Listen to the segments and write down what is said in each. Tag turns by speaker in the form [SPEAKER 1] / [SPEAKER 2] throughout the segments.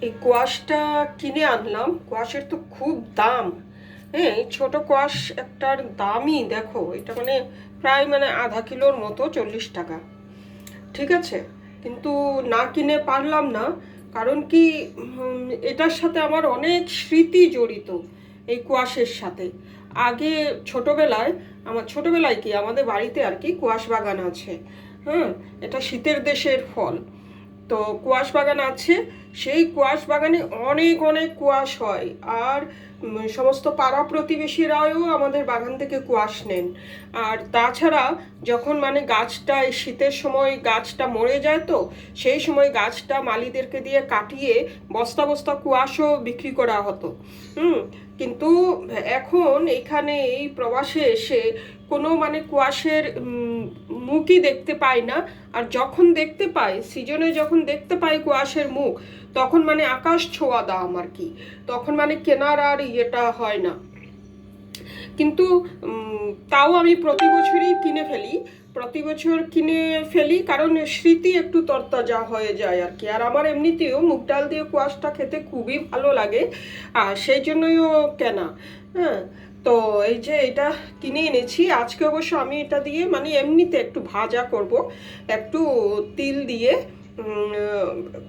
[SPEAKER 1] এই কোয়াশটা কিনে আনলাম, কোয়াশের তো খুব দাম। হ্যাঁ, এই ছোটো কোয়াশ একটার দামই দেখো, এটা মানে প্রায় মানে আধা কিলোর মতো 40 টাকা। ঠিক আছে, কিন্তু না কিনে পারলাম না। কারণ কি, এটার সাথে আমার অনেক স্মৃতি জড়িত, এই কোয়াশের সাথে। আগে ছোটোবেলায়, ছোটোবেলায় কি আমাদের বাড়িতে আর কি কোয়াশ বাগান আছে। হ্যাঁ, এটা শীতের দেশের ফল। তো কোয়াশ বাগান আছে, সেই কোয়াশ বাগানে অনেক অনেক কোয়াশ হয়। আর সমস্ত পাড়া প্রতিবেশীরাও আমাদের বাগান থেকে কোয়াশ নেন। আর তাছাড়া যখন মানে গাছটা এই শীতের সময় গাছটা মরে যায়, তো সেই সময় গাছটা মালিদেরকে দিয়ে কাটিয়ে বস্তা বস্তা কোয়াশও বিক্রি করা হতো। কিন্তু এখন এখানে এই প্রবাসে এসে কোনো মানে কুয়াশের মুখই দেখতে পাই না। আর যখন দেখতে পাই, সিজনে যখন দেখতে পাই কুয়াশের মুখ, তখন মানে আকাশ ছোঁয়া দাম আর কি। তখন মানে কেনার আর ইয়েটা হয় না। কিন্তু তাও আমি প্রতি বছরই কিনে ফেলি, প্রতি বছর কিনে ফেলি, কারণ স্মৃতি একটু তরতাজা হয়ে যায় আর কি। আর আমার এমনিতেও মুগ ডাল দিয়ে কুয়াশটা খেতে খুবই ভালো লাগে, আর সেই জন্যইও কেনা। হ্যাঁ, তো এই যে এটা কিনে এনেছি আজকে। অবশ্য আমি এটা দিয়ে মানে এমনিতে একটু ভাজা করব, একটু তিল দিয়ে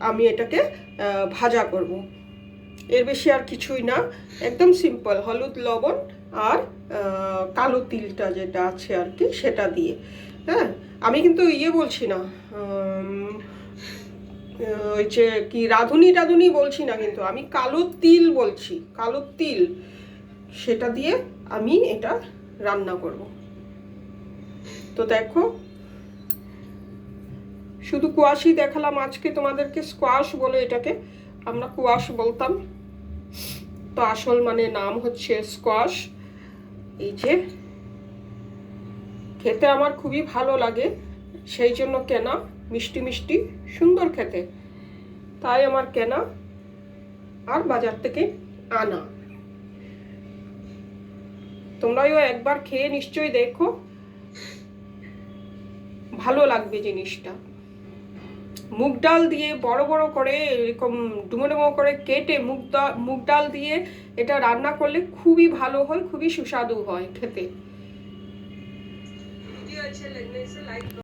[SPEAKER 1] আমি এটাকে ভাজা করব। এর বেশি আর কিছুই না, একদম সিম্পল, হলুদ লবণ আর কালো তিলটা যেটা আছে আর কি সেটা দিয়ে। হ্যাঁ, আমি কিন্তু ইয়ে বলছি না, ওই যে কি রাঁধুনি টাধুনি বলছি না, কিন্তু আমি কালো তিল বলছি, কালো তিল। সেটা দিয়ে আমি এটা রান্না করব। তো দেখো, শুধু কুয়াশই দেখালাম আজকে তোমাদেরকে, স্কোয়াশ বলে এটাকে, আমরা কুয়াশ বলতাম, তো আসল মানে নাম হচ্ছে স্কোয়াশ। এই যে খেতে আমার খুবই ভালো লাগে, সেই জন্য কেনা, মিষ্টি মিষ্টি সুন্দর খেতে, তাই আমার কেনা আর বাজার থেকে আনা। তোমরাও একবার খেয়ে নিশ্চয়ই দেখো, ভালো লাগবে জিনিসটা। মুগ ডাল দিয়ে বড় বড় করে এরকম ডুমো ডুমো করে কেটে মুগ ডাল দিয়ে এটা রান্না করলে খুবই ভালো হয়, খুবই সুস্বাদু হয় খেতে।